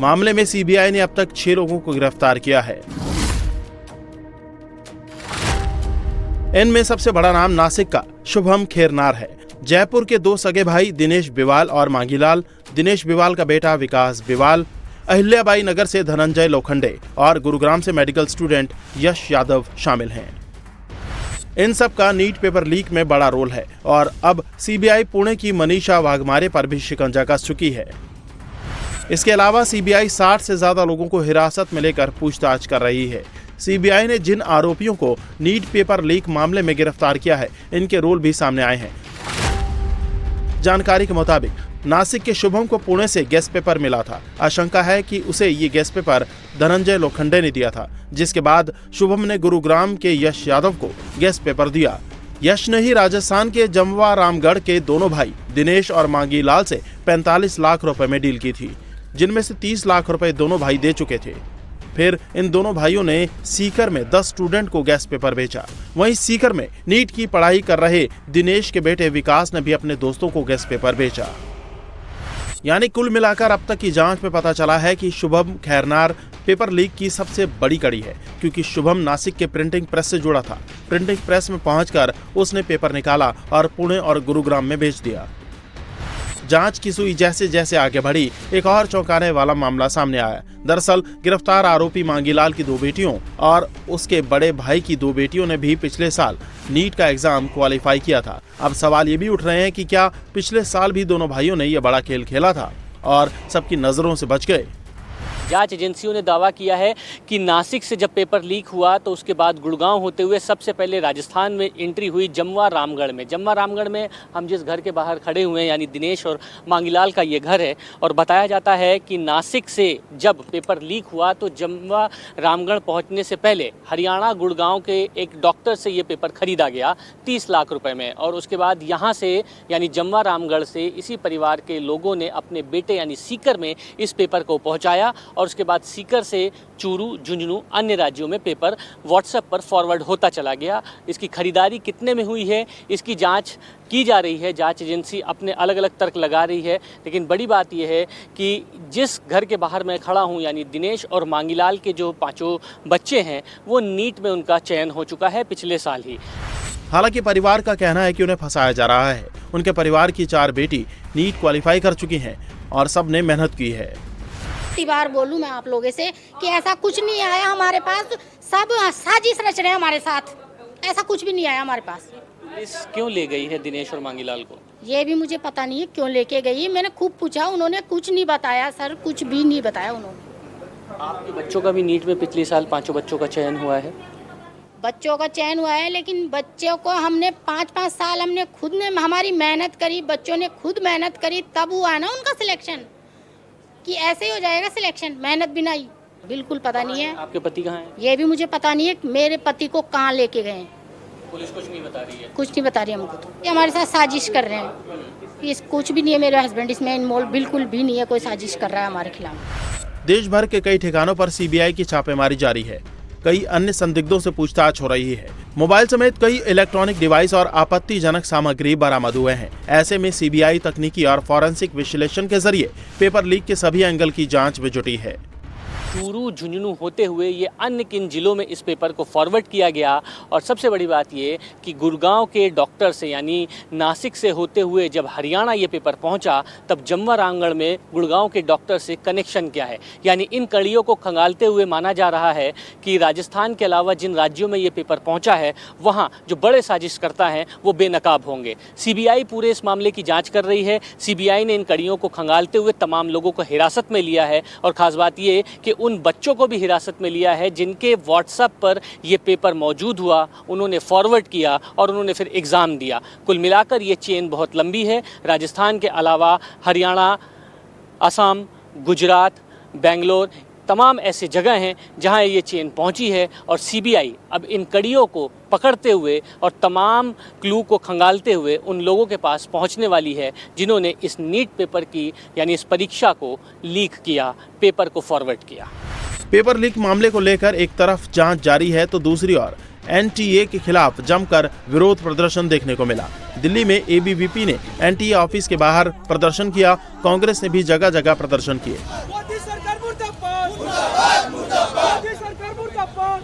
मामले में सीबीआई ने अब तक 6 लोगों को गिरफ्तार किया है। इनमें सबसे बड़ा नाम नासिक का शुभम खेरनार है। जयपुर के 2 सगे भाई दिनेश बिवाल और मांगीलाल, दिनेश बिवाल का बेटा विकास बिवाल, अहिल्याबाई नगर से धनंजय लोखंडे और गुरुग्राम से मेडिकल स्टूडेंट यश यादव शामिल हैं। इन सब का नीट पेपर लीक में बड़ा रोल है और अब सीबीआई पुणे की मनीषा वाघमारे पर भी शिकंजा कस चुकी है। इसके अलावा सीबीआई 60 से ज्यादा लोगों को हिरासत में लेकर पूछताछ कर रही है। सीबीआई ने जिन आरोपियों को नीट पेपर लीक मामले में गिरफ्तार किया है, इनके रोल भी सामने आए हैं। जानकारी के मुताबिक नासिक के शुभम को पुणे से गेस्ट पेपर मिला था। आशंका है कि उसे ये गेस्ट पेपर धनंजय लोखंडे ने दिया था, जिसके बाद शुभम ने गुरुग्राम के यश यादव को गेस्ट पेपर दिया। यश ने ही राजस्थान के जमवा रामगढ़ के दोनों भाई दिनेश और मांगीलाल से 45 लाख रुपए में डील की थी, जिनमें से 30 लाख रुपए दोनों भाई दे चुके थे। फिर इन दोनों भाइयों ने सीकर में 10 स्टूडेंट को गेस्ट पेपर बेचा। वहीं सीकर में नीट की पढ़ाई कर रहे दिनेश के बेटे विकास ने भी अपने दोस्तों को गेस्ट पेपर बेचा। यानी कुल मिलाकर अब तक की जांच में पता चला है कि शुभम खेरनार पेपर लीक की सबसे बड़ी कड़ी है, क्योंकि शुभम नासिक के प्रिंटिंग प्रेस से जुड़ा था। प्रिंटिंग प्रेस में पहुंचकर उसने पेपर निकाला और पुणे और गुरुग्राम में बेच दिया। जांच की सुई जैसे जैसे आगे बढ़ी, एक और चौंकाने वाला मामला सामने आया। दरअसल गिरफ्तार आरोपी मांगीलाल की 2 बेटियों और उसके बड़े भाई की 2 बेटियों ने भी पिछले साल नीट का एग्जाम क्वालिफाई किया था। अब सवाल ये भी उठ रहे हैं कि क्या पिछले साल भी दोनों भाइयों ने यह बड़ा खेल खेला था और सबकी नजरों से बच गए। जांच एजेंसियों ने दावा किया है कि नासिक से जब पेपर लीक हुआ तो उसके बाद गुड़गांव होते हुए सबसे पहले राजस्थान में एंट्री हुई जमवा रामगढ़ में। जमवा रामगढ़ में हम जिस घर के बाहर खड़े हुए हैं, यानी दिनेश और मांगीलाल का ये घर है, और बताया जाता है कि नासिक से जब पेपर लीक हुआ तो जमवा रामगढ़ पहुँचने से पहले हरियाणा गुड़गांव के एक डॉक्टर से ये पेपर खरीदा गया 30 लाख रुपये में, और उसके बाद यहाँ से यानी जमवा रामगढ़ से इसी परिवार के लोगों ने अपने बेटे यानी सीकर में इस पेपर को पहुँचाया और उसके बाद सीकर से चूरू, झुंझुनू, अन्य राज्यों में पेपर व्हाट्सएप पर फॉरवर्ड होता चला गया। इसकी खरीदारी कितने में हुई है, इसकी जांच की जा रही है। जांच एजेंसी अपने अलग अलग तर्क लगा रही है, लेकिन बड़ी बात यह है कि जिस घर के बाहर मैं खड़ा हूं, यानी दिनेश और मांगीलाल के जो 5 बच्चे हैं, वो नीट में उनका चयन हो चुका है पिछले साल ही। हालांकि परिवार का कहना है कि उन्हें फंसाया जा रहा है। उनके परिवार की 4 बेटी नीट क्वालिफाई कर चुकी हैं और सब ने मेहनत की है। बार बोलूं मैं आप लोगों से कि ऐसा कुछ नहीं आया हमारे पास, सब साजिश रच रहे हैं हमारे साथ, ऐसा कुछ भी नहीं आया हमारे पास। पुलिस क्यों ले गई है दिनेश और मांगीलाल को, ये भी मुझे पता नहीं है क्यों लेके गई है। मैंने खूब पूछा, उन्होंने कुछ नहीं बताया सर, कुछ भी नहीं बताया उन्होंने। आपके बच्चों का भी नीट में पिछले साल 5 बच्चों का चयन हुआ है। बच्चों का चयन हुआ है, लेकिन बच्चों को हमने 5-5 साल हमने खुद ने हमारी मेहनत करी, बच्चों ने खुद मेहनत करी, तब हुआ है ना उनका सिलेक्शन। कि ऐसे ही हो जाएगा सिलेक्शन मेहनत बिना ही, बिल्कुल पता नहीं है। आपके पति कहाँ हैं? ये भी मुझे पता नहीं है मेरे पति को कहाँ लेके गए हैं। पुलिस कुछ नहीं बता रही है? कुछ नहीं बता रही है हमको। तो ये हमारे साथ साजिश कर रहे हैं, इस कुछ भी नहीं है। मेरे हस्बैंड इसमें इन्वॉल्व बिल्कुल भी नहीं है, कोई साजिश कर रहा है हमारे खिलाफ। देश भर के कई ठिकानों पर सीबीआई की छापेमारी जारी है। कई अन्य संदिग्धों से पूछताछ हो रही है। मोबाइल समेत कई इलेक्ट्रॉनिक डिवाइस और आपत्तिजनक सामग्री बरामद हुए हैं। ऐसे में सीबीआई तकनीकी और फॉरेंसिक विश्लेषण के जरिए पेपर लीक के सभी एंगल की जांच में जुटी है। चूरू, झुंझुनू होते हुए ये अन्य किन जिलों में इस पेपर को फॉरवर्ड किया गया, और सबसे बड़ी बात ये कि गुड़गांव के डॉक्टर से यानी नासिक से होते हुए जब हरियाणा ये पेपर पहुंचा, तब जमवा रामगढ़ में गुड़गांव के डॉक्टर से कनेक्शन क्या है। यानी इन कड़ियों को खंगालते हुए माना जा रहा है कि राजस्थान के अलावा जिन राज्यों में ये पेपर पहुँचा है, वहाँ जो बड़े साजिश करता है वो बेनकाब होंगे। सीबीआई पूरे इस मामले की जाँच कर रही है। सीबीआई ने इन कड़ियों को खंगालते हुए तमाम लोगों को हिरासत में लिया है, और ख़ास बात ये कि उन बच्चों को भी हिरासत में लिया है जिनके व्हाट्सएप पर ये पेपर मौजूद हुआ, उन्होंने फॉरवर्ड किया और उन्होंने फिर एग्ज़ाम दिया। कुल मिलाकर ये चेन बहुत लंबी है। राजस्थान के अलावा हरियाणा, असम, गुजरात, बेंगलोर, तमाम ऐसे जगह हैं जहां ये चेन पहुंची है, और सीबीआई अब इन कड़ियों को पकड़ते हुए और तमाम क्लू को खंगालते हुए उन लोगों के पास पहुंचने वाली है जिन्होंने इस नीट पेपर की यानी इस परीक्षा को लीक किया, पेपर को फॉरवर्ड किया। पेपर लीक मामले को लेकर एक तरफ जांच जारी है तो दूसरी ओर एनटीए के खिलाफ जमकर विरोध प्रदर्शन देखने को मिला। दिल्ली में एबीवीपी ने एनटीए ऑफिस के बाहर प्रदर्शन किया। कांग्रेस ने भी जगह जगह प्रदर्शन किए। सरकार मुर्दाबाद, मोदी सरकार मुर्दाबाद,